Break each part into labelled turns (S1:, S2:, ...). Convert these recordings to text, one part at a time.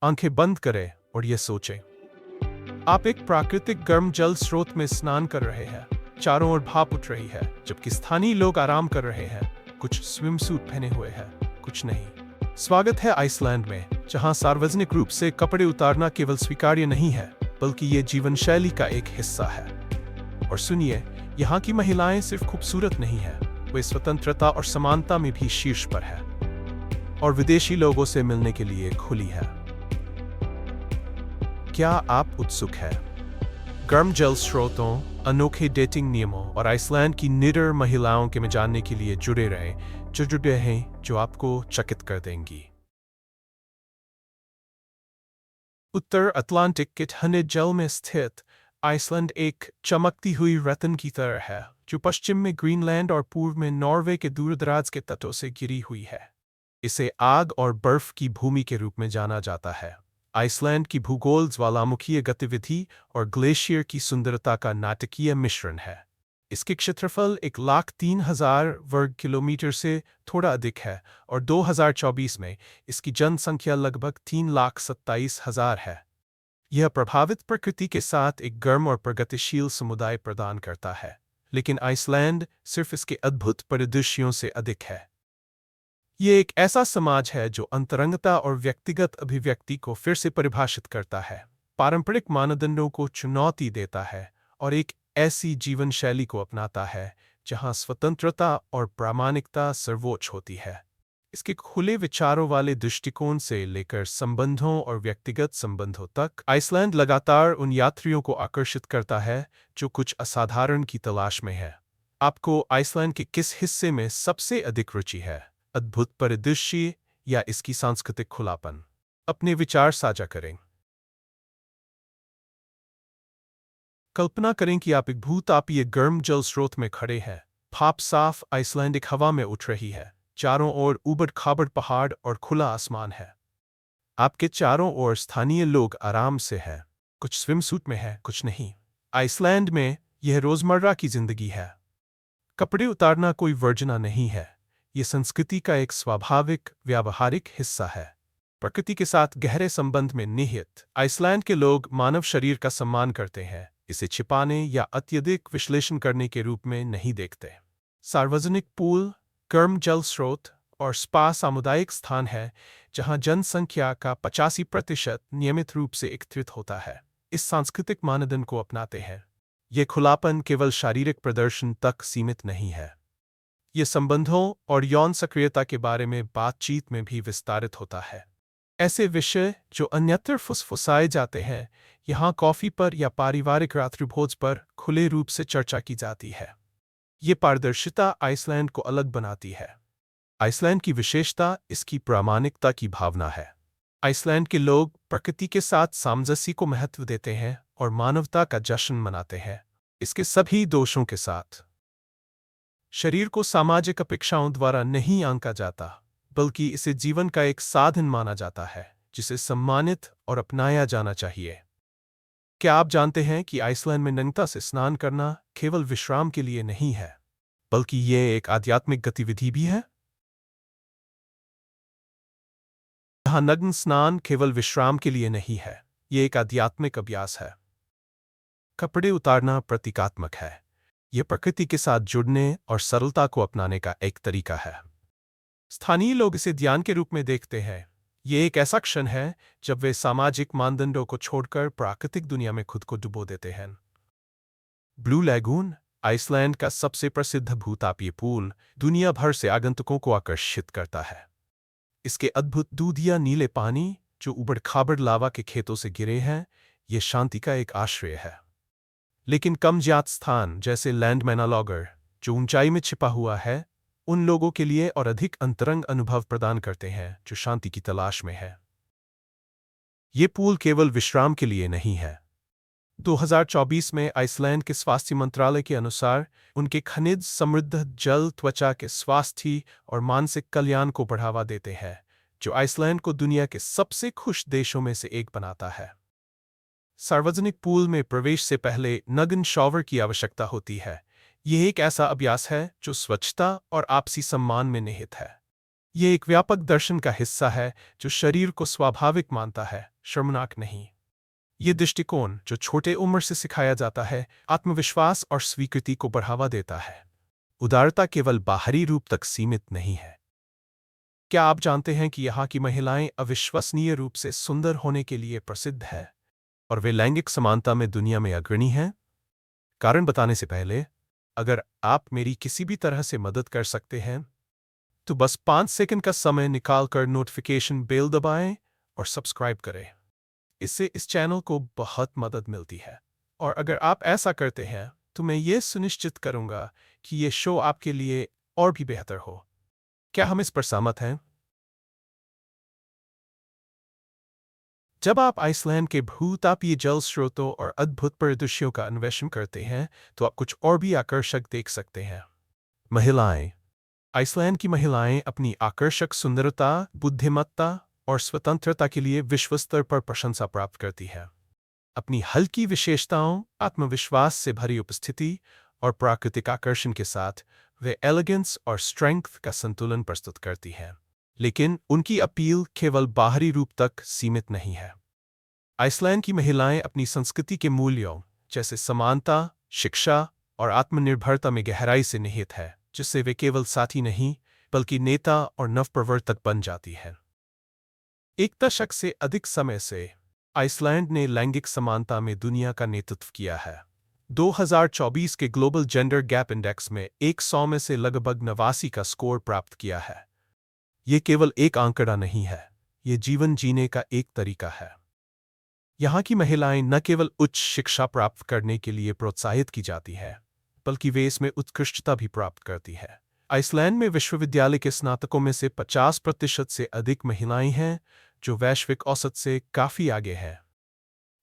S1: आंखें बंद करें और ये सोचें, आप एक प्राकृतिक गर्म जल स्रोत में स्नान कर रहे हैं। चारों ओर भाप उठ रही है, जबकि स्थानीय लोग आराम कर रहे हैं। कुछ स्विमसूट पहने हुए हैं, कुछ नहीं। स्वागत है आइसलैंड में, जहां सार्वजनिक रूप से कपड़े उतारना केवल स्वीकार्य नहीं है, बल्कि ये जीवन शैली का एक हिस्सा है। और सुनिए, यहाँ की महिलाएं सिर्फ खूबसूरत नहीं है, वे स्वतंत्रता और समानता में भी शीर्ष पर है और विदेशी लोगों से मिलने के लिए खुली है। क्या आप उत्सुक हैं? गर्म जल स्रोतों, अनोखे डेटिंग नियमों और आइसलैंड की निडर महिलाओं के में जानने के लिए जुड़े रहें, जो जुड़े हैं, जो आपको चकित कर देंगी। उत्तर अटलांटिक के ठंडे जल में स्थित आइसलैंड एक चमकती हुई रत्न की तरह है, जो पश्चिम में ग्रीनलैंड और पूर्व में नॉर्वे के दूरदराज के तटों से घिरी हुई है। इसे आग और बर्फ की भूमि के रूप में जाना जाता है। आइसलैंड की भूगोल ज्वालामुखीय गतिविधि और ग्लेशियर की सुंदरता का नाटकीय मिश्रण है। इसके क्षेत्रफल 1,03,000 वर्ग किलोमीटर से थोड़ा अधिक है और 2024 में इसकी जनसंख्या लगभग 3,27,000 है। यह प्रभावित प्रकृति के साथ एक गर्म और प्रगतिशील समुदाय प्रदान करता है, लेकिन आइसलैंड सिर्फ इसके अद्भुत परिदृश्यों से अधिक है। ये एक ऐसा समाज है जो अंतरंगता और व्यक्तिगत अभिव्यक्ति को फिर से परिभाषित करता है, पारंपरिक मानदंडों को चुनौती देता है और एक ऐसी जीवन शैली को अपनाता है जहां स्वतंत्रता और प्रामाणिकता सर्वोच्च होती है। इसके खुले विचारों वाले दृष्टिकोण से लेकर संबंधों और व्यक्तिगत संबंधों तक, आइसलैंड लगातार उन यात्रियों को आकर्षित करता है जो कुछ असाधारण की तलाश में है। आपको आइसलैंड के किस हिस्से में सबसे अधिक रुचि है? अद्भुत परिदृश्य या इसकी सांस्कृतिक खुलापन? अपने विचार साझा करें। कल्पना करें कि आप एक भूतापीय गर्म जल स्रोत में खड़े हैं। भाप साफ आइसलैंडिक हवा में उठ रही है। चारों ओर ऊबड़-खाबड़ पहाड़ और खुला आसमान है। आपके चारों ओर स्थानीय लोग आराम से हैं। कुछ स्विमसूट में है, कुछ नहीं। आइसलैंड में यह रोजमर्रा की जिंदगी है। कपड़े उतारना कोई वर्जना नहीं है। ये संस्कृति का एक स्वाभाविक, व्यावहारिक हिस्सा है। प्रकृति के साथ गहरे संबंध में निहित आइसलैंड के लोग मानव शरीर का सम्मान करते हैं, इसे छिपाने या अत्यधिक विश्लेषण करने के रूप में नहीं देखते। सार्वजनिक पूल, गर्म जल स्रोत और स्पा सामुदायिक स्थान है जहां जनसंख्या का 85% नियमित रूप से एकत्रित होता है। इस सांस्कृतिक मानदंड को अपनाते हैं। ये खुलापन केवल शारीरिक प्रदर्शन तक सीमित नहीं है। ये संबंधों और यौन सक्रियता के बारे में बातचीत में भी विस्तारित होता है। ऐसे विषय जो अन्यत्र फुसफुसाए जाते हैं, यहाँ कॉफी पर या पारिवारिक रात्रिभोज पर खुले रूप से चर्चा की जाती है। ये पारदर्शिता आइसलैंड को अलग बनाती है। आइसलैंड की विशेषता इसकी प्रामाणिकता की भावना है। आइसलैंड के लोग प्रकृति के साथ सामंजस्य को महत्व देते हैं और मानवता का जश्न मनाते हैं, इसके सभी दोषों के साथ। शरीर को सामाजिक अपेक्षाओं द्वारा नहीं आंका जाता, बल्कि इसे जीवन का एक साधन माना जाता है जिसे सम्मानित और अपनाया जाना चाहिए। क्या आप जानते हैं कि आइसलैंड में नग्नता से स्नान करना केवल विश्राम के लिए नहीं है, बल्कि ये एक आध्यात्मिक गतिविधि भी है? यहाँ नग्न स्नान केवल विश्राम के लिए नहीं है, ये एक आध्यात्मिक अभ्यास है। कपड़े उतारना प्रतीकात्मक है। यह प्रकृति के साथ जुड़ने और सरलता को अपनाने का एक तरीका है। स्थानीय लोग इसे ध्यान के रूप में देखते हैं। ये एक ऐसा क्षण है जब वे सामाजिक मानदंडों को छोड़कर प्राकृतिक दुनिया में खुद को डुबो देते हैं। ब्लू लैगून, आइसलैंड का सबसे प्रसिद्ध भूतापीय पूल, दुनिया भर से आगंतुकों को आकर्षित करता है। इसके अद्भुत दूधिया नीले पानी, जो उबड़-खाबड़ लावा के खेतों से गिरे हैं, ये शांति का एक आश्रय है। लेकिन कम ज्ञात स्थान जैसे लैंड मैनालॉगर, जो ऊंचाई में छिपा हुआ है, उन लोगों के लिए और अधिक अंतरंग अनुभव प्रदान करते हैं जो शांति की तलाश में है। ये पूल केवल विश्राम के लिए नहीं है। 2024 में आइसलैंड के स्वास्थ्य मंत्रालय के अनुसार, उनके खनिज समृद्ध जल त्वचा के स्वास्थ्य और मानसिक कल्याण को बढ़ावा देते हैं, जो आइसलैंड को दुनिया के सबसे खुश देशों में से एक बनाता है। सार्वजनिक पूल में प्रवेश से पहले नग्न शॉवर की आवश्यकता होती है। यह एक ऐसा अभ्यास है जो स्वच्छता और आपसी सम्मान में निहित है। ये एक व्यापक दर्शन का हिस्सा है जो शरीर को स्वाभाविक मानता है, शर्मनाक नहीं। ये दृष्टिकोण जो छोटे उम्र से सिखाया जाता है, आत्मविश्वास और स्वीकृति को बढ़ावा देता है। उदारता केवल बाहरी रूप तक सीमित नहीं है। क्या आप जानते हैं कि यहाँ की महिलाएं अविश्वसनीय रूप से सुंदर होने के लिए प्रसिद्ध है और वे लैंगिक समानता में दुनिया में अग्रणी हैं? कारण बताने से पहले, अगर आप मेरी किसी भी तरह से मदद कर सकते हैं तो बस 5 सेकंड का समय निकालकर नोटिफिकेशन बेल दबाएं और सब्सक्राइब करें। इससे इस चैनल को बहुत मदद मिलती है। और अगर आप ऐसा करते हैं तो मैं ये सुनिश्चित करूंगा कि ये शो आपके लिए और भी बेहतर हो। क्या हम इस पर सहमत हैं? जब आप आइसलैंड के भूतापीय जल स्रोतों और अद्भुत परिदृश्यों का अन्वेषण करते हैं तो आप कुछ और भी आकर्षक देख सकते हैं। महिलाएं। आइसलैंड की महिलाएं अपनी आकर्षक सुंदरता, बुद्धिमत्ता और स्वतंत्रता के लिए विश्व स्तर पर प्रशंसा प्राप्त करती है। अपनी हल्की विशेषताओं, आत्मविश्वास से भरी उपस्थिति और प्राकृतिक आकर्षण के साथ वे एलिगेंस और स्ट्रेंथ का संतुलन प्रस्तुत करती हैं। लेकिन उनकी अपील केवल बाहरी रूप तक सीमित नहीं है। आइसलैंड की महिलाएं अपनी संस्कृति के मूल्यों जैसे समानता, शिक्षा और आत्मनिर्भरता में गहराई से निहित है, जिससे वे केवल साथी नहीं बल्कि नेता और नवप्रवर्तक बन जाती हैं। एक दशक से अधिक समय से आइसलैंड ने लैंगिक समानता में दुनिया का नेतृत्व किया है। 2024 के ग्लोबल जेंडर गैप इंडेक्स में 100 में से लगभग 89 का स्कोर प्राप्त किया है। ये केवल एक आंकड़ा नहीं है, ये जीवन जीने का एक तरीका है। यहाँ की महिलाएं न केवल उच्च शिक्षा प्राप्त करने के लिए प्रोत्साहित की जाती है, बल्कि वे इसमें उत्कृष्टता भी प्राप्त करती है। आइसलैंड में विश्वविद्यालय के स्नातकों में से 50% से अधिक महिलाएं हैं, जो वैश्विक औसत से काफी आगे है।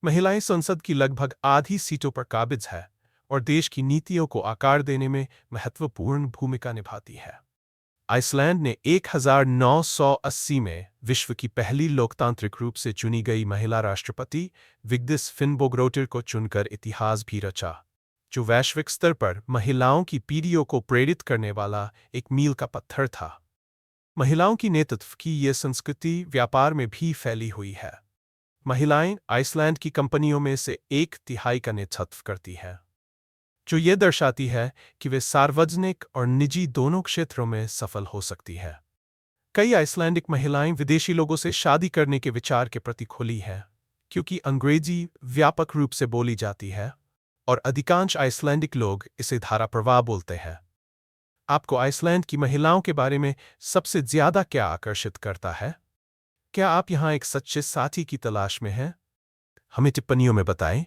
S1: महिलाएं संसद की लगभग आधी सीटों पर काबिज है और देश की नीतियों को आकार देने में महत्वपूर्ण भूमिका निभाती है। आइसलैंड ने 1980 में विश्व की पहली लोकतांत्रिक रूप से चुनी गई महिला राष्ट्रपति विग्दिस फिनबोगडोटिर को चुनकर इतिहास भी रचा, जो वैश्विक स्तर पर महिलाओं की पीढ़ियों को प्रेरित करने वाला एक मील का पत्थर था। महिलाओं की नेतृत्व की ये संस्कृति व्यापार में भी फैली हुई है। महिलाएं आइसलैंड की कंपनियों में से 1/3 का नेतृत्व करती हैं, जो ये दर्शाती है कि वे सार्वजनिक और निजी दोनों क्षेत्रों में सफल हो सकती है। कई आइसलैंडिक महिलाएं विदेशी लोगों से शादी करने के विचार के प्रति खुली हैं, क्योंकि अंग्रेजी व्यापक रूप से बोली जाती है और अधिकांश आइसलैंडिक लोग इसे धारा प्रवाह बोलते हैं। आपको आइसलैंड की महिलाओं के बारे में सबसे ज्यादा क्या आकर्षित करता है? क्या आप यहाँ एक सच्चे साथी की तलाश में हैं? हमें टिप्पणियों में बताएं।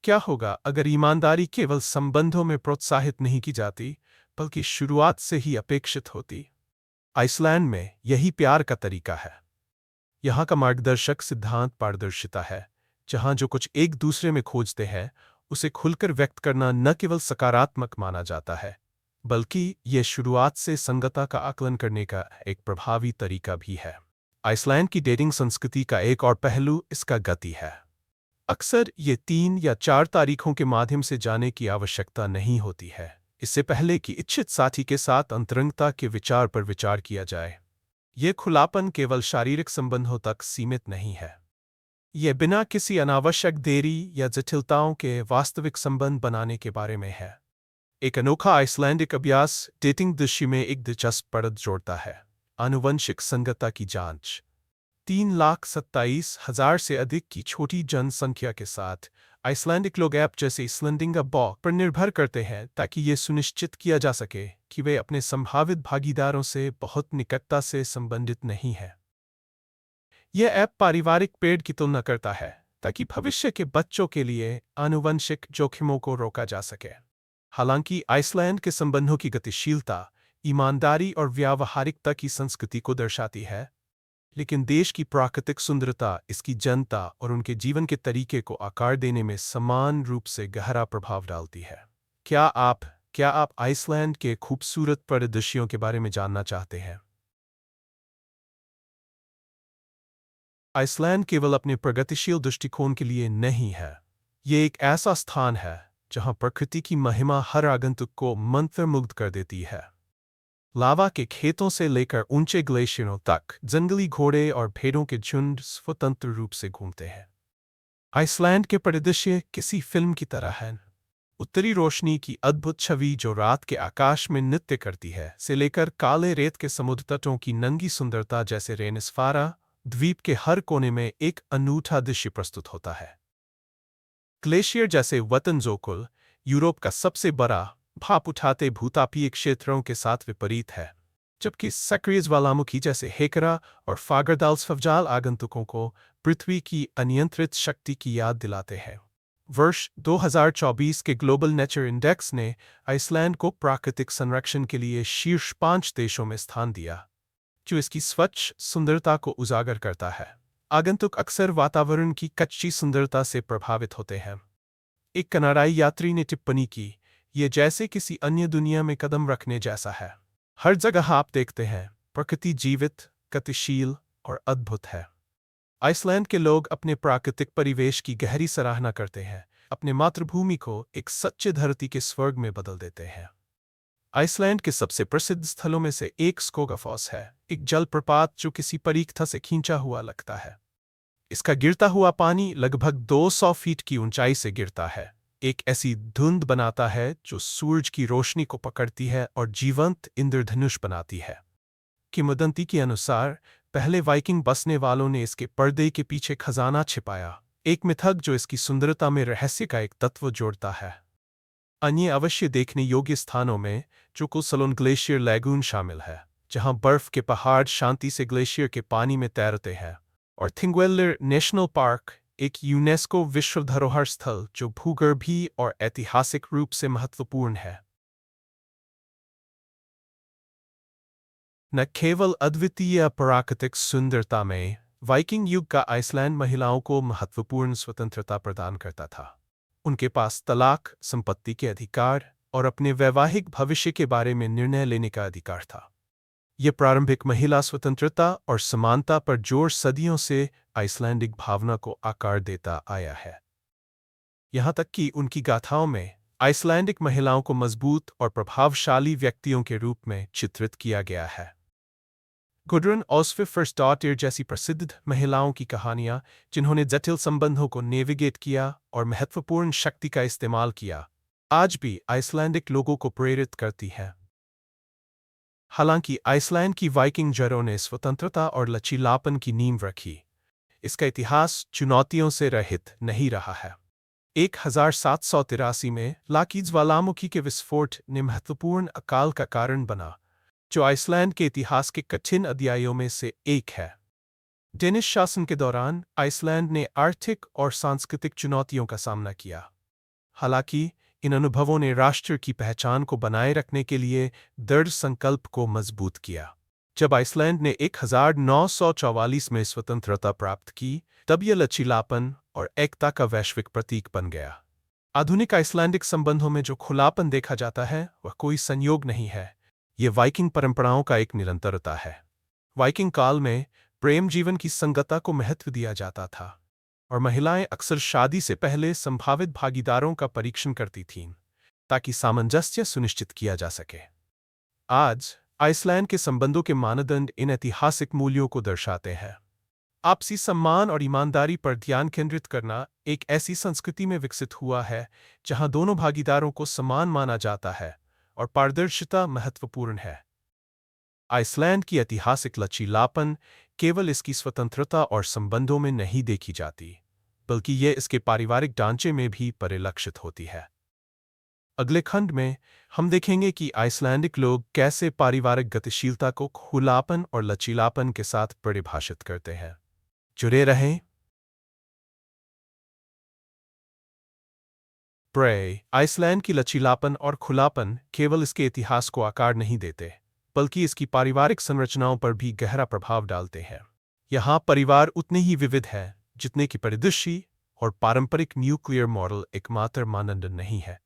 S1: क्या होगा अगर ईमानदारी केवल संबंधों में प्रोत्साहित नहीं की जाती, बल्कि शुरुआत से ही अपेक्षित होती? आइसलैंड में यही प्यार का तरीका है। यहाँ का मार्गदर्शक सिद्धांत पारदर्शिता है, जहाँ जो कुछ एक दूसरे में खोजते हैं उसे खुलकर व्यक्त करना न केवल सकारात्मक माना जाता है, बल्कि ये शुरुआत से संगतता का आकलन करने का एक प्रभावी तरीका भी है। आइसलैंड की डेटिंग संस्कृति का एक और पहलू इसका गति है। अक्सर ये 3 या 4 तारीखों के माध्यम से जाने की आवश्यकता नहीं होती है, इससे पहले कि इच्छित साथी के साथ अंतरंगता के विचार पर विचार किया जाए। ये खुलापन केवल शारीरिक संबंधों तक सीमित नहीं है। ये बिना किसी अनावश्यक देरी या जटिलताओं के वास्तविक संबंध बनाने के बारे में है। एक अनोखा आइसलैंडिक अभ्यास डेटिंग दृश्य में एक दिलचस्प परत जोड़ता है: आनुवंशिक संगतता की जांच। 3,27,000 से अधिक की छोटी जनसंख्या के साथ आइसलैंडिक लोग ऐप जैसे स्लैंडिंगा बॉक पर निर्भर करते हैं ताकि ये सुनिश्चित किया जा सके कि वे अपने संभावित भागीदारों से बहुत निकटता से संबंधित नहीं हैं। यह ऐप पारिवारिक पेड़ की तुलना करता है ताकि भविष्य के बच्चों के लिए आनुवंशिक जोखिमों को रोका जा सके। हालांकि आइसलैंड के संबंधों की गतिशीलता, ईमानदारी और व्यावहारिकता की संस्कृति को दर्शाती है, लेकिन देश की प्राकृतिक सुंदरता इसकी जनता और उनके जीवन के तरीके को आकार देने में समान रूप से गहरा प्रभाव डालती है। क्या आप आइसलैंड के खूबसूरत परिदृश्यों के बारे में जानना चाहते हैं? आइसलैंड केवल अपने प्रगतिशील दृष्टिकोण के लिए नहीं है। ये एक ऐसा स्थान है जहां प्रकृति की महिमा हर आगंतुक को मंत्रमुग्ध कर देती है। लावा के खेतों से लेकर ऊंचे ग्लेशियरों तक जंगली घोड़े और भेड़ों के झुंड स्वतंत्र रूप से घूमते हैं। आइसलैंड के परिदृश्य किसी फिल्म की तरह है। उत्तरी रोशनी की अद्भुत छवि जो रात के आकाश में नृत्य करती है, से लेकर काले रेत के समुद्र तटों की नंगी सुंदरता जैसे रेनिस्फारा, द्वीप के हर कोने में एक अनूठा दृश्य प्रस्तुत होता है। ग्लेशियर जैसे वतन जोकुल यूरोप का सबसे बड़ा भाप उठाते भूतापीय क्षेत्रों के साथ विपरीत है, जबकि सक्रिय ज्वालामुखी जैसे हेकरा और फागरदाल्सफजाल आगंतुकों को पृथ्वी की अनियंत्रित शक्ति की याद दिलाते हैं। वर्ष 2024 के ग्लोबल नेचर इंडेक्स ने आइसलैंड को प्राकृतिक संरक्षण के लिए शीर्ष 5 देशों में स्थान दिया, जो इसकी स्वच्छ सुंदरता को उजागर करता है। आगंतुक अक्सर वातावरण की कच्ची सुंदरता से प्रभावित होते हैं। एक कनाडाई यात्री ने टिप्पणी की, ये जैसे किसी अन्य दुनिया में कदम रखने जैसा है। हर जगह आप देखते हैं, प्रकृति जीवित, गतिशील और अद्भुत है। आइसलैंड के लोग अपने प्राकृतिक परिवेश की गहरी सराहना करते हैं, अपने मातृभूमि को एक सच्चे धरती के स्वर्ग में बदल देते हैं। आइसलैंड के सबसे प्रसिद्ध स्थलों में से एक स्कोगाफॉस है, एक जलप्रपात जो किसी परीक्षा से खींचा हुआ लगता है। इसका गिरता हुआ पानी लगभग 200 फीट की ऊंचाई से गिरता है, एक ऐसी धुंध बनाता है जो सूरज की रोशनी को पकड़ती है और जीवंत इंद्रधनुष बनाती है। किंवदंती के अनुसार पहले वाइकिंग बसने वालों ने इसके पर्दे के पीछे खजाना छिपाया, एक मिथक जो इसकी सुंदरता में रहस्य का एक तत्व जोड़ता है। अन्य अवश्य देखने योग्य स्थानों में चुकुलसलोन ग्लेशियर लैगून शामिल है, जहां बर्फ के पहाड़ शांति से ग्लेशियर के पानी में तैरते हैं, और थिंगवेल्लर नेशनल पार्क, एक यूनेस्को विश्व धरोहर स्थल जो भूगर्भीय और ऐतिहासिक रूप से महत्वपूर्ण है। न केवल अद्वितीय प्राकृतिक सुंदरता में, वाइकिंग युग का आइसलैंड महिलाओं को महत्वपूर्ण स्वतंत्रता प्रदान करता था। उनके पास तलाक, संपत्ति के अधिकार और अपने वैवाहिक भविष्य के बारे में निर्णय लेने का अधिकार था। यह प्रारंभिक महिला स्वतंत्रता और समानता पर जोर सदियों से आइसलैंडिक भावना को आकार देता आया है। यहाँ तक कि उनकी गाथाओं में आइसलैंडिक महिलाओं को मजबूत और प्रभावशाली व्यक्तियों के रूप में चित्रित किया गया है। गुड्रन ऑस्फिफर्सडॉटर जैसी प्रसिद्ध महिलाओं की कहानियां, जिन्होंने जटिल संबंधों को नेविगेट किया और महत्वपूर्ण शक्ति का इस्तेमाल किया, आज भी आइसलैंडिक लोगों को प्रेरित करती हैं। हालांकि आइसलैंड की वाइकिंग जड़ों ने स्वतंत्रता और लचीलापन की नींव रखी, इसका इतिहास चुनौतियों से रहित नहीं रहा है। 1783 में लाकी ज्वालामुखी के विस्फोट ने महत्वपूर्ण अकाल का कारण बना, जो आइसलैंड के इतिहास के कठिन अध्यायों में से एक है। डेनिश शासन के दौरान आइसलैंड ने आर्थिक और सांस्कृतिक चुनौतियों का सामना किया। हालांकि इन अनुभवों ने राष्ट्र की पहचान को बनाए रखने के लिए दृढ़ संकल्प को मजबूत किया। जब आइसलैंड ने 1944 में स्वतंत्रता प्राप्त की, तब यह लचीलापन और एकता का वैश्विक प्रतीक बन गया। आधुनिक आइसलैंडिक संबंधों में जो खुलापन देखा जाता है, वह कोई संयोग नहीं है, ये वाइकिंग परंपराओं का एक निरंतरता है। वाइकिंग काल में प्रेम जीवन की संगतता को महत्व दिया जाता था, और महिलाएं अक्सर शादी से पहले संभावित भागीदारों का परीक्षण करती थीं, ताकि सामंजस्य सुनिश्चित किया जा सके। आज आइसलैंड के संबंधों के मानदंड इन ऐतिहासिक मूल्यों को दर्शाते हैं। आपसी सम्मान और ईमानदारी पर ध्यान केंद्रित करना एक ऐसी संस्कृति में विकसित हुआ है जहां दोनों भागीदारों को समान माना जाता है और पारदर्शिता महत्वपूर्ण है। आइसलैंड की ऐतिहासिक लचीलापन केवल इसकी स्वतंत्रता और संबंधों में नहीं देखी जाती, बल्कि यह इसके पारिवारिक ढांचे में भी परिलक्षित होती है। अगले खंड में हम देखेंगे कि आइसलैंडिक लोग कैसे पारिवारिक गतिशीलता को खुलापन और लचीलापन के साथ परिभाषित करते हैं। जुड़े रहें। आइसलैंड की लचीलापन और खुलापन केवल इसके इतिहास को आकार नहीं देते, बल्कि इसकी पारिवारिक संरचनाओं पर भी गहरा प्रभाव डालते हैं। यहाँ परिवार उतने ही विविध हैं जितने कि परिदृश्य और पारंपरिक न्यूक्लियर मॉडल एकमात्र मानदंड नहीं है।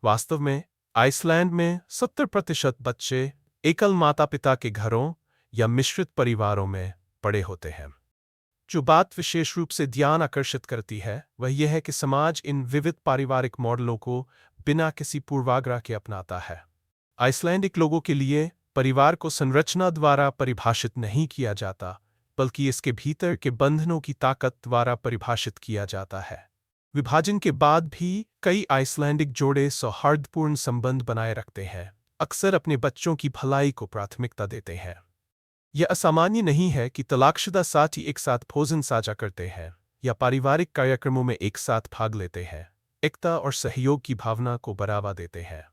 S1: वास्तव में आइसलैंड में 70% बच्चे एकल माता पिता के घरों या मिश्रित परिवारों में बड़े होते हैं। जो बात विशेष रूप से ध्यान आकर्षित करती है वह यह है कि समाज इन विविध पारिवारिक मॉडलों को बिना किसी पूर्वाग्रह के अपनाता है। आइसलैंडिक लोगों के लिए परिवार को संरचना द्वारा परिभाषित नहीं किया जाता, बल्कि इसके भीतर के बंधनों की ताकत द्वारा परिभाषित किया जाता है। विभाजन के बाद भी कई आइसलैंडिक जोड़े सौहार्दपूर्ण संबंध बनाए रखते हैं, अक्सर अपने बच्चों की भलाई को प्राथमिकता देते हैं। यह असामान्य नहीं है कि तलाकशुदा साथी एक साथ भोजन साझा करते हैं या पारिवारिक कार्यक्रमों में एक साथ भाग लेते हैं, एकता और सहयोग की भावना को बढ़ावा देते हैं।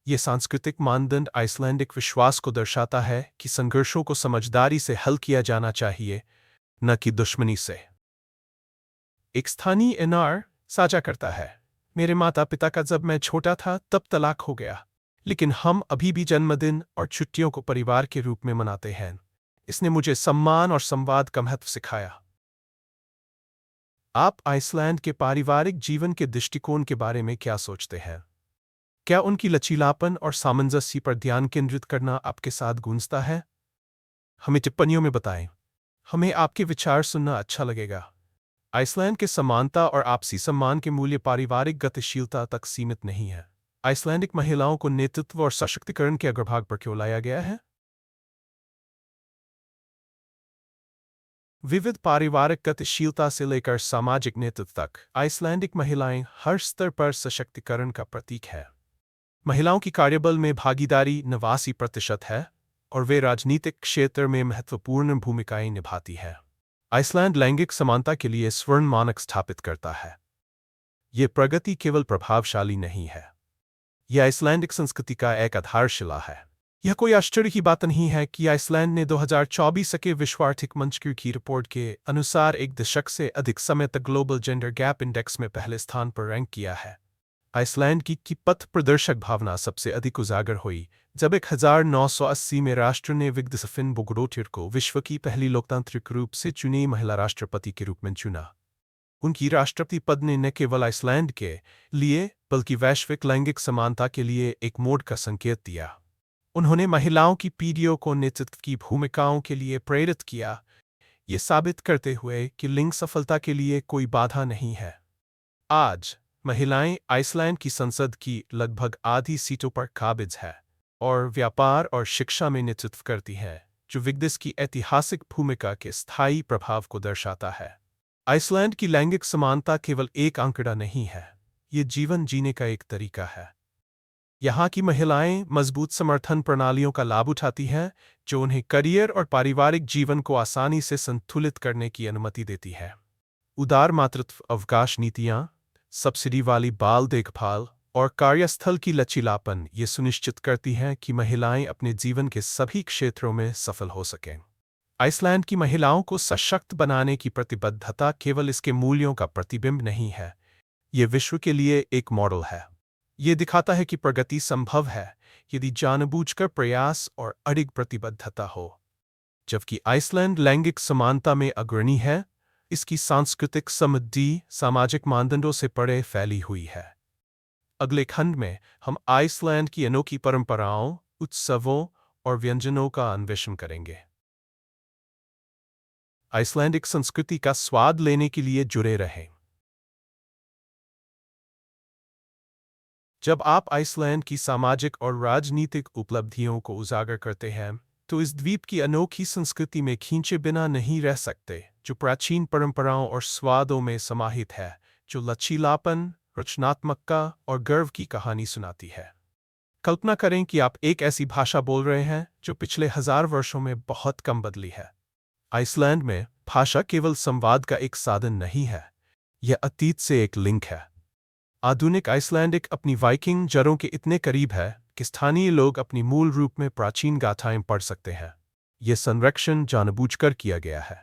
S1: ये सांस्कृतिक मानदंड आइसलैंडिक विश्वास को दर्शाता है कि संघर्षों को समझदारी से हल किया जाना चाहिए, न कि दुश्मनी से। एक स्थानीय एनआर साझा करता है, मेरे माता पिता का जब मैं छोटा था तब तलाक हो गया, लेकिन हम अभी भी जन्मदिन और छुट्टियों को परिवार के रूप में मनाते हैं। इसने मुझे सम्मान और संवाद का महत्व सिखाया। आप आइसलैंड के पारिवारिक जीवन के दृष्टिकोण के बारे में क्या सोचते हैं? क्या उनकी लचीलापन और सामंजस्य पर ध्यान केंद्रित करना आपके साथ गूंजता है? हमें टिप्पणियों में बताएं। हमें आपके विचार सुनना अच्छा लगेगा। आइसलैंड के समानता और आपसी सम्मान के मूल्य पारिवारिक गतिशीलता तक सीमित नहीं है। आइसलैंडिक महिलाओं को नेतृत्व और सशक्तिकरण के अग्रभाग पर क्यों लाया गया है? विविध पारिवारिक गतिशीलता से लेकर सामाजिक नेतृत्व तक आइसलैंडिक महिलाएं हर स्तर पर सशक्तिकरण का प्रतीक है। महिलाओं की कार्यबल में भागीदारी 89% है और वे राजनीतिक क्षेत्र में महत्वपूर्ण भूमिकाएं निभाती हैं। आइसलैंड लैंगिक समानता के लिए स्वर्ण मानक स्थापित करता है। ये प्रगति केवल प्रभावशाली नहीं है, यह आइसलैंडिक संस्कृति का एक आधारशिला है। यह कोई आश्चर्य की बात नहीं है कि आइसलैंड ने 2024 के विश्व आर्थिक मंच की रिपोर्ट के अनुसार एक दशक से अधिक समय तक ग्लोबल जेंडर गैप इंडेक्स में पहले स्थान पर रैंक किया है। आइसलैंड की पथ प्रदर्शक भावना सबसे अधिक उजागर हुई जब 1980 में राष्ट्र ने विग्दसफिन बोगडोटिर को विश्व की पहली लोकतांत्रिक रूप से चुनी महिला राष्ट्रपति के रूप में चुना। उनकी राष्ट्रपति पद ने न केवल आइसलैंड के लिए बल्कि वैश्विक लैंगिक समानता के लिए एक मोड़ का संकेत दिया। उन्होंने महिलाओं की पीढ़ियों को नेतृत्व की भूमिकाओं के लिए प्रेरित किया, ये साबित करते हुए कि लिंग सफलता के लिए कोई बाधा नहीं है। आज महिलाएं आइसलैंड की संसद की लगभग आधी सीटों पर काबिज है और व्यापार और शिक्षा में नेतृत्व करती हैं, जो विगदिस की ऐतिहासिक भूमिका के स्थायी प्रभाव को दर्शाता है। आइसलैंड की लैंगिक समानता केवल एक आंकड़ा नहीं है, ये जीवन जीने का एक तरीका है। यहाँ की महिलाएं मजबूत समर्थन प्रणालियों का लाभ उठाती हैं, जो उन्हें करियर और पारिवारिक जीवन को आसानी से संतुलित करने की अनुमति देती है। उदार मातृत्व अवकाश नीतियाँ, सब्सिडी वाली बाल देखभाल और कार्यस्थल की लचीलापन ये सुनिश्चित करती हैं कि महिलाएं अपने जीवन के सभी क्षेत्रों में सफल हो सकें। आइसलैंड की महिलाओं को सशक्त बनाने की प्रतिबद्धता केवल इसके मूल्यों का प्रतिबिंब नहीं है, ये विश्व के लिए एक मॉडल है। ये दिखाता है कि प्रगति संभव है यदि जानबूझकर प्रयास और अडिग प्रतिबद्धता हो। जबकि आइसलैंड लैंगिक समानता में अग्रणी है, इसकी सांस्कृतिक समृद्धि सामाजिक मानदंडों से परे फैली हुई है। अगले खंड में हम आइसलैंड की अनोखी परंपराओं, उत्सवों और व्यंजनों का अन्वेषण करेंगे। आइसलैंडिक संस्कृति का स्वाद लेने के लिए जुड़े रहें। जब आप आइसलैंड की सामाजिक और राजनीतिक उपलब्धियों को उजागर करते हैं, तो इस द्वीप की अनोखी संस्कृति में खींचे बिना नहीं रह सकते, जो प्राचीन परंपराओं और स्वादों में समाहित है, जो लचीलापन, रचनात्मकता और गर्व की कहानी सुनाती है। कल्पना करें कि आप एक ऐसी भाषा बोल रहे हैं जो पिछले 1000 वर्षों में बहुत कम बदली है। आइसलैंड में भाषा केवल संवाद का एक साधन नहीं है, यह अतीत से एक लिंक है। आधुनिक आइसलैंडिक अपनी वाइकिंग जड़ों के इतने करीब है कि स्थानीय लोग अपनी मूल रूप में प्राचीन गाथाएं पढ़ सकते हैं। यह संरक्षण जानबूझकर किया गया है।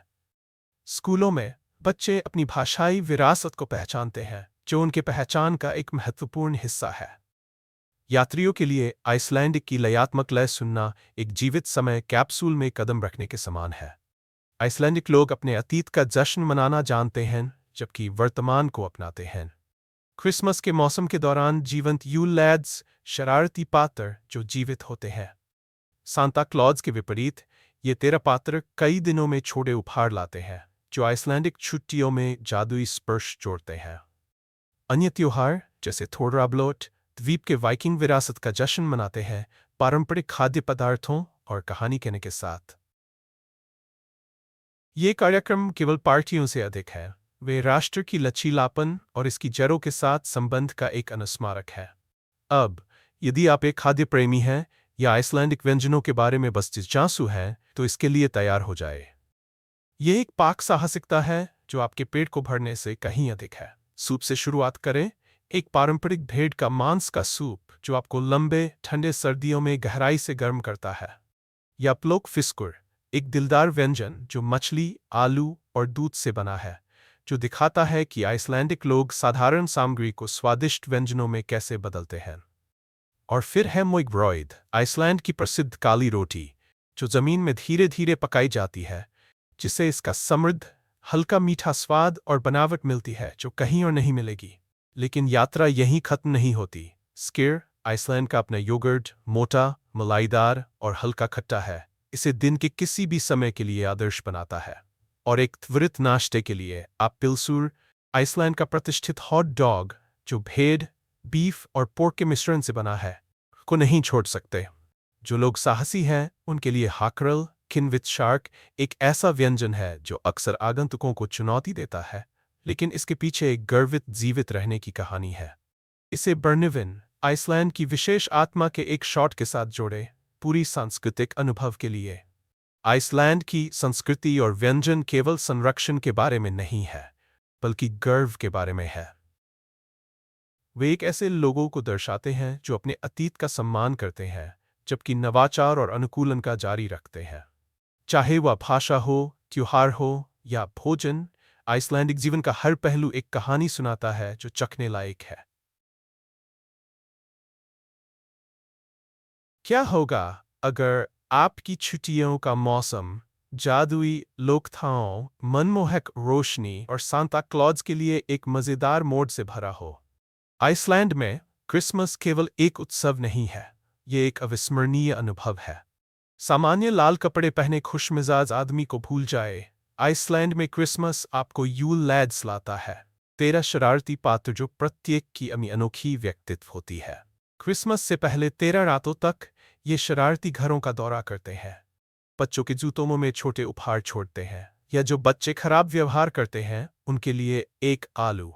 S1: स्कूलों में बच्चे अपनी भाषाई विरासत को पहचानते हैं, जो उनके पहचान का एक महत्वपूर्ण हिस्सा है। यात्रियों के लिए आइसलैंडिक की लयात्मक लय सुनना एक जीवित समय कैप्सूल में कदम रखने के समान है। आइसलैंडिक लोग अपने अतीत का जश्न मनाना जानते हैं, जबकि वर्तमान को अपनाते हैं। क्रिसमस के मौसम के दौरान जीवंत यूल लैड्स, शरारती पात्र जो जीवित होते हैं। सांता क्लॉज के विपरीत, ये 13 पात्र कई दिनों में छोटे उपहार लाते हैं, जो आइसलैंडिक छुट्टियों में जादुई स्पर्श जोड़ते हैं। अन्य त्योहार जैसे थोरब्लोट द्वीप के वाइकिंग विरासत का जश्न मनाते हैं, पारंपरिक खाद्य पदार्थों और कहानी कहने के साथ। ये कार्यक्रम केवल पार्टियों से अधिक है, वे राष्ट्र की लचीलापन और इसकी जड़ों के साथ संबंध का एक अनुस्मारक है। अब यदि आप एक खाद्य प्रेमी हैं या आइसलैंडिक व्यंजनों के बारे में बस जिज्ञासु हैं, तो इसके लिए तैयार हो जाए। यह एक पाक साहसिकता है जो आपके पेट को भरने से कहीं अधिक है। सूप से शुरुआत करें। एक पारंपरिक भेड़ का मांस का सूप जो आपको लंबे ठंडे सर्दियों में गहराई से गर्म करता है। या प्लोक फिस्कुर, एक दिलदार व्यंजन जो मछली, आलू और दूध से बना है, जो दिखाता है कि आइसलैंडिक लोग साधारण सामग्री को स्वादिष्ट व्यंजनों में कैसे बदलते हैं। और फिर है मोइगब्रॉयड, आइसलैंड की प्रसिद्ध काली रोटी जो जमीन में धीरे धीरे पकाई जाती है, जिससे इसका समृद्ध हल्का मीठा स्वाद और बनावट मिलती है जो कहीं और नहीं मिलेगी। लेकिन यात्रा यहीं खत्म नहीं होती। स्किर, आइसलैंड का अपना योगर्ट मोटा, मलाईदार और हल्का खट्टा है। इसे दिन के किसी भी समय के लिए आदर्श बनाता है। और एक त्वरित नाश्ते के लिए आप पिल्सूर, आइसलैंड का प्रतिष्ठित हॉट डॉग जो भेड़, बीफ और पोर्क के मिश्रण से बना है, को नहीं छोड़ सकते। जो लोग साहसी हैं उनके लिए हाकरल किन विथ शार्क एक ऐसा व्यंजन है जो अक्सर आगंतुकों को चुनौती देता है, लेकिन इसके पीछे एक गर्वित जीवित रहने की कहानी है। इसे बर्निविन, आइसलैंड की विशेष आत्मा के एक शॉट के साथ जोड़े, पूरी सांस्कृतिक अनुभव के लिए। आइसलैंड की संस्कृति और व्यंजन केवल संरक्षण के बारे में नहीं है, बल्कि गर्व के बारे में है। वे एक ऐसे लोगों को दर्शाते हैं जो अपने अतीत का सम्मान करते हैं, जबकि नवाचार और अनुकूलन का जारी रखते हैं। चाहे वह भाषा हो, त्योहार हो या भोजन, आइसलैंडिक जीवन का हर पहलू एक कहानी सुनाता है जो चखने लायक है। क्या होगा अगर आपकी छुट्टियों का मौसम जादुई लोकथाओं, मनमोहक रोशनी और सांता क्लॉज के लिए एक मजेदार मोड से भरा हो? आइसलैंड में क्रिसमस केवल एक उत्सव नहीं है, ये एक अविस्मरणीय अनुभव है। सामान्य लाल कपड़े पहने खुशमिजाज आदमी को भूल जाए, आइसलैंड में क्रिसमस आपको यूल लैड्स लाता है। 13 शरारती पात्र जो प्रत्येक की अपनी अनोखी व्यक्तित्व होती है। क्रिसमस से पहले 13 रातों तक ये शरारती घरों का दौरा करते हैं, बच्चों के जूतों में छोटे उपहार छोड़ते हैं, या जो बच्चे खराब व्यवहार करते हैं उनके लिए एक आलू।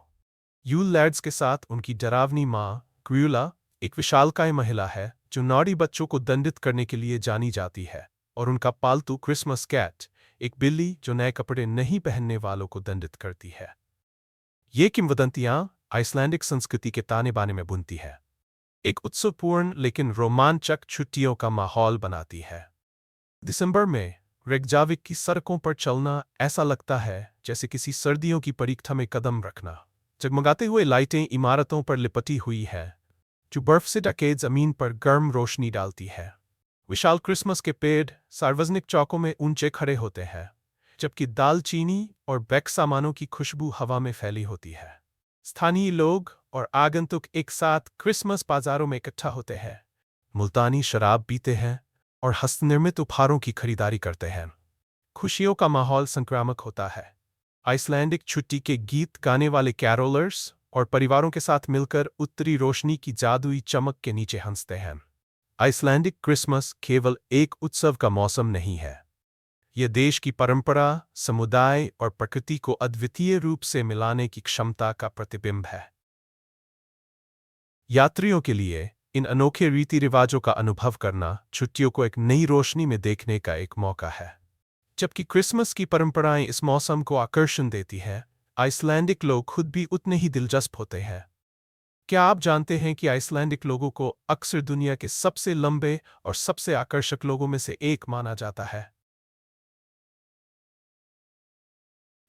S1: यूल लैड्स के साथ उनकी डरावनी माँ ग्र्यूला, एक विशालकाय महिला है जो नॉडी बच्चों को दंडित करने के लिए जानी जाती है, और उनका पालतू क्रिसमस कैट, एक बिल्ली जो नए कपड़े नहीं पहनने वालों को दंडित करती है। ये किंवदंतियां आइसलैंडिक संस्कृति के ताने बाने में बुनती है, एक उत्सवपूर्ण लेकिन रोमांचक छुट्टियों का माहौल बनाती है। दिसंबर में रेकजाविक की सड़कों पर चलना ऐसा लगता है जैसे किसी सर्दियों की परीक्षा में कदम रखना। जगमगाते हुए लाइटें इमारतों पर लिपटी हुई है जो बर्फ से ढके जमीन पर गर्म रोशनी डालती है। विशाल क्रिसमस के पेड़ सार्वजनिक चौकों में ऊंचे खड़े होते हैं, जबकि दालचीनी और बैक सामानों की खुशबू हवा में फैली होती है। स्थानीय लोग और आगंतुक एक साथ क्रिसमस बाजारों में इकट्ठा होते हैं, मुल्तानी शराब पीते हैं और हस्तनिर्मित उपहारों की खरीदारी करते हैं। खुशियों का माहौल संक्रामक होता है। आइसलैंडिक छुट्टी के गीत गाने वाले कैरोलर्स और परिवारों के साथ मिलकर उत्तरी रोशनी की जादुई चमक के नीचे हंसते हैं। आइसलैंडिक क्रिसमस केवल एक उत्सव का मौसम नहीं है, यह देश की परंपरा, समुदाय और प्रकृति को अद्वितीय रूप से मिलाने की क्षमता का प्रतिबिंब है। यात्रियों के लिए इन अनोखे रीति रिवाजों का अनुभव करना छुट्टियों को एक नई रोशनी में देखने का एक मौका है। जबकि क्रिसमस की परंपराएं इस मौसम को आकर्षण देती हैं, आइसलैंडिक लोग खुद भी उतने ही दिलचस्प होते हैं। क्या आप जानते हैं कि आइसलैंडिक लोगों को अक्सर दुनिया के सबसे लंबे और सबसे आकर्षक लोगों में से एक माना जाता है?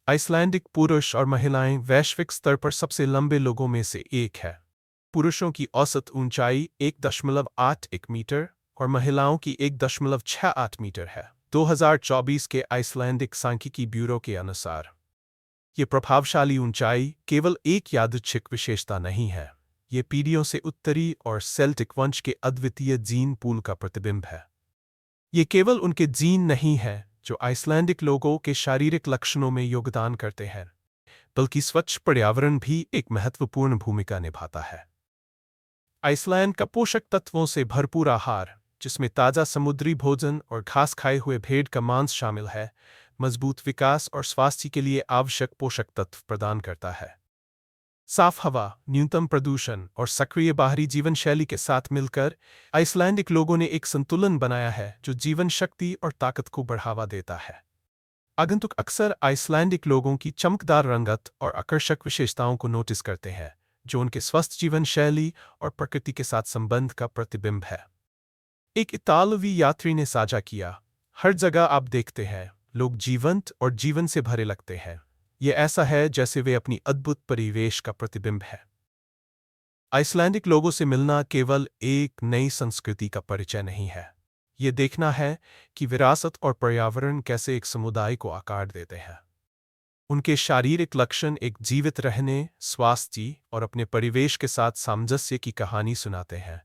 S1: आइसलैंडिक पुरुष और महिलाएं वैश्विक स्तर पर सबसे लंबे लोगों में से एक है। पुरुषों की औसत ऊंचाई 1.81 मीटर और महिलाओं की 1.68 मीटर है, 2024 के आइसलैंडिक सांख्यिकी ब्यूरो के अनुसार। ये प्रभावशाली ऊंचाई केवल एक यादृच्छिक विशेषता नहीं है, ये पीढ़ियों से उत्तरी और सेल्टिक वंश के अद्वितीय जीन पूल का प्रतिबिंब है। ये केवल उनके जीन नहीं है जो आइसलैंडिक लोगों के शारीरिक लक्षणों में योगदान करते हैं, बल्कि स्वच्छ पर्यावरण भी एक महत्वपूर्ण भूमिका निभाता है। आइसलैंड का पोषक तत्वों से भरपूर आहार, जिसमें ताज़ा समुद्री भोजन और घास खाए हुए भेड़ का मांस शामिल है, मजबूत विकास और स्वास्थ्य के लिए आवश्यक पोषक तत्व प्रदान करता है। साफ हवा, न्यूनतम प्रदूषण और सक्रिय बाहरी जीवन शैली के साथ मिलकर आइसलैंडिक लोगों ने एक संतुलन बनाया है जो जीवन शक्ति और ताकत को बढ़ावा देता है। आगंतुक अक्सर आइसलैंडिक लोगों की चमकदार रंगत और आकर्षक विशेषताओं को नोटिस करते हैं, जो उनके स्वस्थ जीवन शैली और प्रकृति के साथ संबंध का प्रतिबिंब है। एक इतालवी यात्री ने साझा किया, हर जगह आप देखते हैं, लोग जीवंत और जीवन से भरे लगते हैं। ये ऐसा है जैसे वे अपनी अद्भुत परिवेश का प्रतिबिंब है। आइसलैंडिक लोगों से मिलना केवल एक नई संस्कृति का परिचय नहीं है, ये देखना है कि विरासत और पर्यावरण कैसे एक समुदाय को आकार देते हैं। उनके शारीरिक लक्षण एक जीवित रहने, स्वास्थ्य और अपने परिवेश के साथ सामंजस्य की कहानी सुनाते हैं,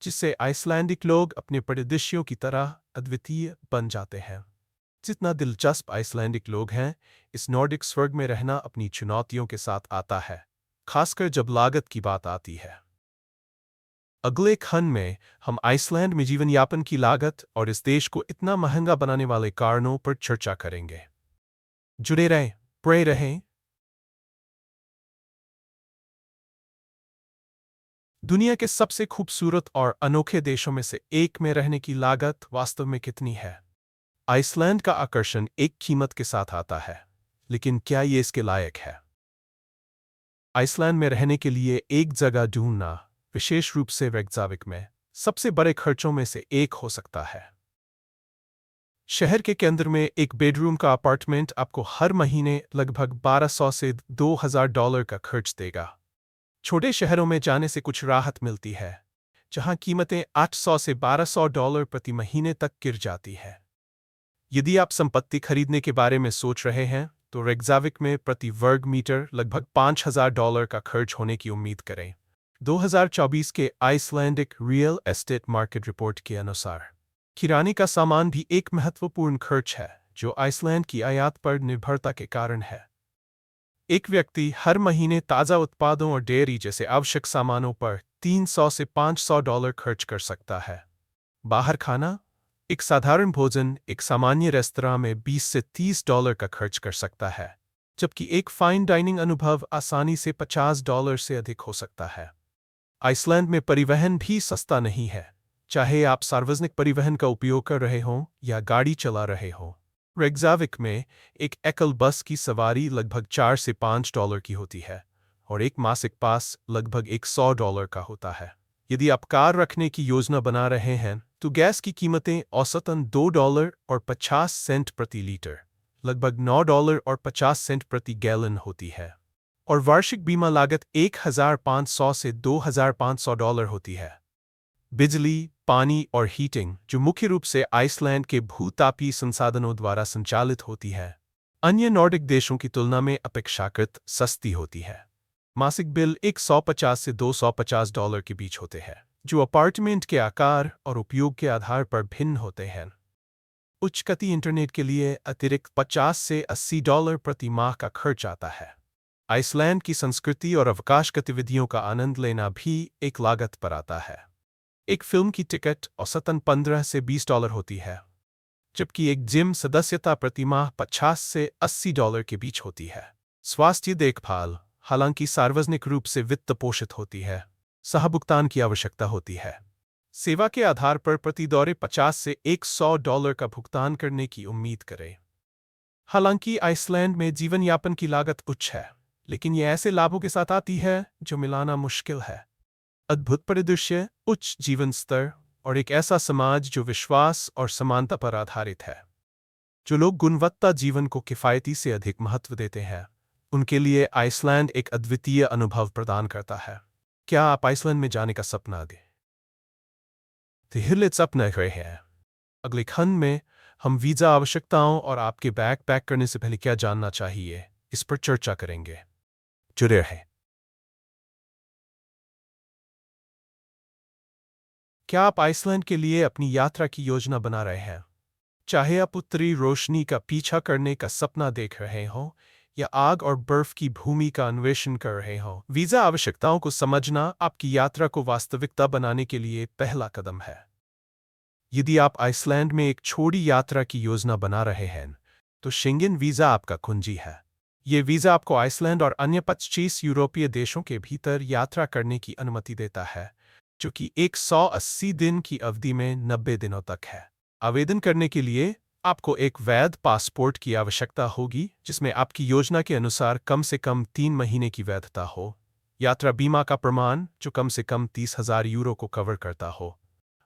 S1: जिससे आइसलैंडिक लोग अपने परिदृश्यों की तरह अद्वितीय बन जाते हैं। जितना दिलचस्प आइसलैंडिक लोग हैं, इस नॉर्डिक स्वर्ग में रहना अपनी चुनौतियों के साथ आता है, खासकर जब लागत की बात आती है। अगले खंड में हम आइसलैंड में जीवन यापन की लागत और इस देश को इतना महंगा बनाने वाले कारणों पर चर्चा करेंगे। जुड़े रहें, प्रे रहें। दुनिया के सबसे खूबसूरत और अनोखे देशों में से एक में रहने की लागत वास्तव में कितनी है? आइसलैंड का आकर्षण एक कीमत के साथ आता है, लेकिन क्या ये इसके लायक है? आइसलैंड में रहने के लिए एक जगह ढूंढना, विशेष रूप से रेकजाविक में, सबसे बड़े खर्चों में से एक हो सकता है। शहर के केंद्र में एक बेडरूम का अपार्टमेंट आपको हर महीने लगभग 1200 से $2000 का खर्च देगा। छोटे शहरों में जाने से कुछ राहत मिलती है, जहां कीमतें $800 से $1200 प्रति महीने तक गिर जाती है। यदि आप संपत्ति खरीदने के बारे में सोच रहे हैं, तो रेकजाविक में प्रति वर्ग मीटर लगभग $5000 का खर्च होने की उम्मीद करें। 2024 के Icelandic real estate market report के अनुसार किराने का सामान भी एक महत्वपूर्ण खर्च है, जो आइसलैंड की आयात पर निर्भरता के कारण है। एक व्यक्ति हर महीने ताज़ा उत्पादों और डेयरी जैसे आवश्यक सामानों पर $300 से $500 खर्च कर सकता है। बाहर खाना, एक साधारण भोजन एक सामान्य रेस्तरां में $20 से $30 का खर्च कर सकता है, जबकि एक फाइन डाइनिंग अनुभव आसानी से $50 से अधिक हो सकता है। आइसलैंड में परिवहन भी सस्ता नहीं है, चाहे आप सार्वजनिक परिवहन का उपयोग कर रहे हों या गाड़ी चला रहे हों। रेकजाविक में एक एकल बस की सवारी लगभग $4 से $5 की होती है और एक मासिक पास लगभग $100 का होता है। यदि आप कार रखने की योजना बना रहे हैं, तो गैस की कीमतें औसतन $2.50 प्रति लीटर, लगभग $9.50 प्रति गैलन होती है, और वार्षिक बीमा लागत $1500 से $2500 होती है। बिजली, पानी और हीटिंग, जो मुख्य रूप से आइसलैंड के भूतापीय संसाधनों द्वारा संचालित होती है, अन्य नॉर्डिक देशों की तुलना में अपेक्षाकृत सस्ती होती है। मासिक बिल $150 से $250 के बीच होते हैं, जो अपार्टमेंट के आकार और उपयोग के आधार पर भिन्न होते हैं। उच्च गति इंटरनेट के लिए अतिरिक्त $50 से $80 प्रति माह का खर्च आता है। आइसलैंड की संस्कृति और अवकाश गतिविधियों का आनंद लेना भी एक लागत पर आता है। एक फिल्म की टिकट औसतन $15 से $20 होती है, जबकि एक जिम सदस्यता प्रति माह $50 से $80 के बीच होती है। स्वास्थ्य देखभाल, हालांकि सार्वजनिक रूप से वित्त पोषित होती है, सहभुगतान की आवश्यकता होती है। सेवा के आधार पर प्रति दौरे $50 से $100 का भुगतान करने की उम्मीद करें। हालांकि आइसलैंड में जीवन यापन की लागत उच्च है, लेकिन यह ऐसे लाभों के साथ आती है जो मिलाना मुश्किल है। अद्भुत परिदृश्य, उच्च जीवन स्तर और एक ऐसा समाज जो विश्वास और समानता पर आधारित है। जो लोग गुणवत्ता जीवन को किफ़ायती से अधिक महत्व देते हैं, उनके लिए आइसलैंड एक अद्वितीय अनुभव प्रदान करता है। क्या आप आइसलैंड में जाने का सपना सपना रहे हैं? अगले खंड में हम वीज़ा आवश्यकताओं और आपके बैग पैक करने से पहले क्या जानना चाहिए, इस पर चर्चा करेंगे। जुड़े रहें। क्या आप आइसलैंड के लिए अपनी यात्रा की योजना बना रहे हैं? चाहे आप उत्तरी रोशनी का पीछा करने का सपना देख रहे हों या आग और बर्फ की भूमि का अन्वेषण कर रहे हों, वीजा आवश्यकताओं को समझना आपकी यात्रा को वास्तविकता बनाने के लिए पहला कदम है। यदि आप आइसलैंड में एक छोटी यात्रा की योजना बना रहे हैं, तो शेंगेन वीजा आपका कुंजी है। ये वीजा आपको आइसलैंड और अन्य 25 यूरोपीय देशों के भीतर यात्रा करने की अनुमति देता है, जो कि 180 दिन की अवधि में 90 दिनों तक है। आवेदन करने के लिए आपको एक वैध पासपोर्ट की आवश्यकता होगी, जिसमें आपकी योजना के अनुसार कम से कम 3 महीने की वैधता हो, यात्रा बीमा का प्रमाण जो कम से कम 30,000 यूरो को कवर करता हो,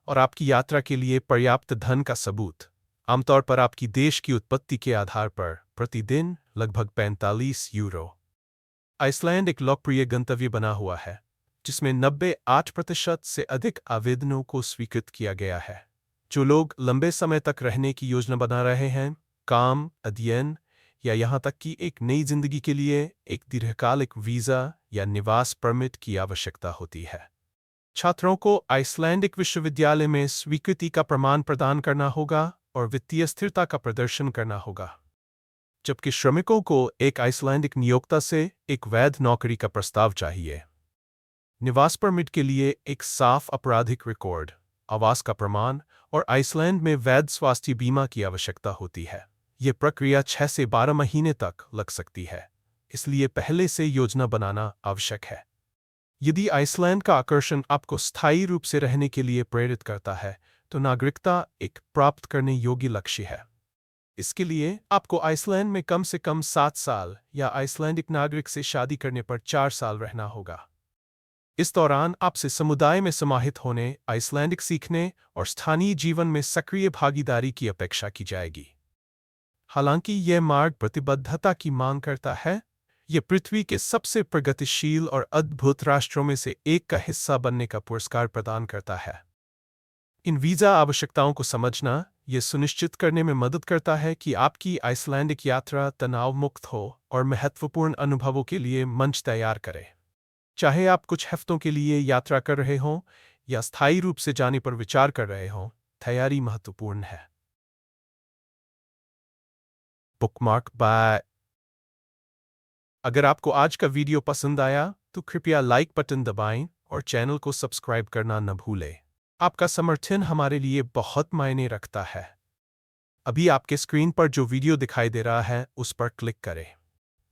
S1: और आपकी यात्रा के लिए पर्याप्त धन का सबूत, आमतौर पर आपकी देश की उत्पत्ति के आधार पर प्रतिदिन लगभग 45 यूरो। आइसलैंड एक लोकप्रिय गंतव्य बना हुआ है, जिसमें 98% से अधिक आवेदनों को स्वीकृत किया गया है। जो लोग लंबे समय तक रहने की योजना बना रहे हैं, काम, अध्ययन या यहाँ तक कि एक नई जिंदगी के लिए एक दीर्घकालिक वीजा या निवास परमिट की आवश्यकता होती है। छात्रों को आइसलैंडिक विश्वविद्यालय में स्वीकृति का प्रमाण प्रदान करना होगा और वित्तीय स्थिरता का प्रदर्शन करना होगा, जबकि श्रमिकों को एक आइसलैंडिक नियोक्ता से एक वैध नौकरी का प्रस्ताव चाहिए। निवास परमिट के लिए एक साफ आपराधिक रिकॉर्ड, आवास का प्रमाण और आइसलैंड में वैध स्वास्थ्य बीमा की आवश्यकता होती है। ये प्रक्रिया 6 से 12 महीने तक लग सकती है, इसलिए पहले से योजना बनाना आवश्यक है। यदि आइसलैंड का आकर्षण आपको स्थायी रूप से रहने के लिए प्रेरित करता है, तो नागरिकता एक प्राप्त करने योग्य लक्ष्य है। इसके लिए आपको आइसलैंड में कम से कम 7 साल या आइसलैंडिक नागरिक से शादी करने पर 4 साल रहना होगा। इस दौरान आपसे समुदाय में समाहित होने, आइसलैंडिक सीखने और स्थानीय जीवन में सक्रिय भागीदारी की अपेक्षा की जाएगी। हालांकि यह मार्ग प्रतिबद्धता की मांग करता है, यह पृथ्वी के सबसे प्रगतिशील और अद्भुत राष्ट्रों में से एक का हिस्सा बनने का पुरस्कार प्रदान करता है। इन वीजा आवश्यकताओं को समझना यह सुनिश्चित करने में मदद करता है कि आपकी आइसलैंडिक यात्रा तनाव मुक्त हो और महत्वपूर्ण अनुभवों के लिए मंच तैयार करे। चाहे आप कुछ हफ्तों के लिए यात्रा कर रहे हों या स्थायी रूप से जाने पर विचार कर रहे हों, तैयारी महत्वपूर्ण है। Bookmark bye. अगर आपको आज का वीडियो पसंद आया तो कृपया लाइक बटन दबाएं और चैनल को सब्सक्राइब करना न भूलें। आपका समर्थन हमारे लिए बहुत मायने रखता है। अभी आपके स्क्रीन पर जो वीडियो दिखाई दे रहा है उस पर क्लिक करें।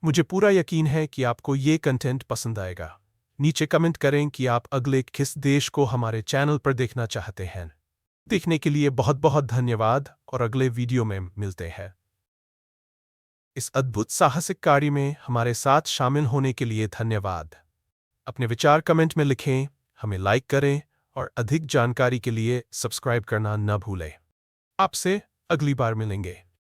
S1: मुझे पूरा यकीन है कि आपको ये कंटेंट पसंद आएगा। नीचे कमेंट करें कि आप अगले किस देश को हमारे चैनल पर देखना चाहते हैं। देखने के लिए बहुत बहुत धन्यवाद और अगले वीडियो में मिलते हैं। इस अद्भुत साहसिक कार्य में हमारे साथ शामिल होने के लिए धन्यवाद। अपने विचार कमेंट में लिखें, हमें लाइक करें और अधिक जानकारी के लिए सब्सक्राइब करना न भूलें। आपसे अगली बार मिलेंगे।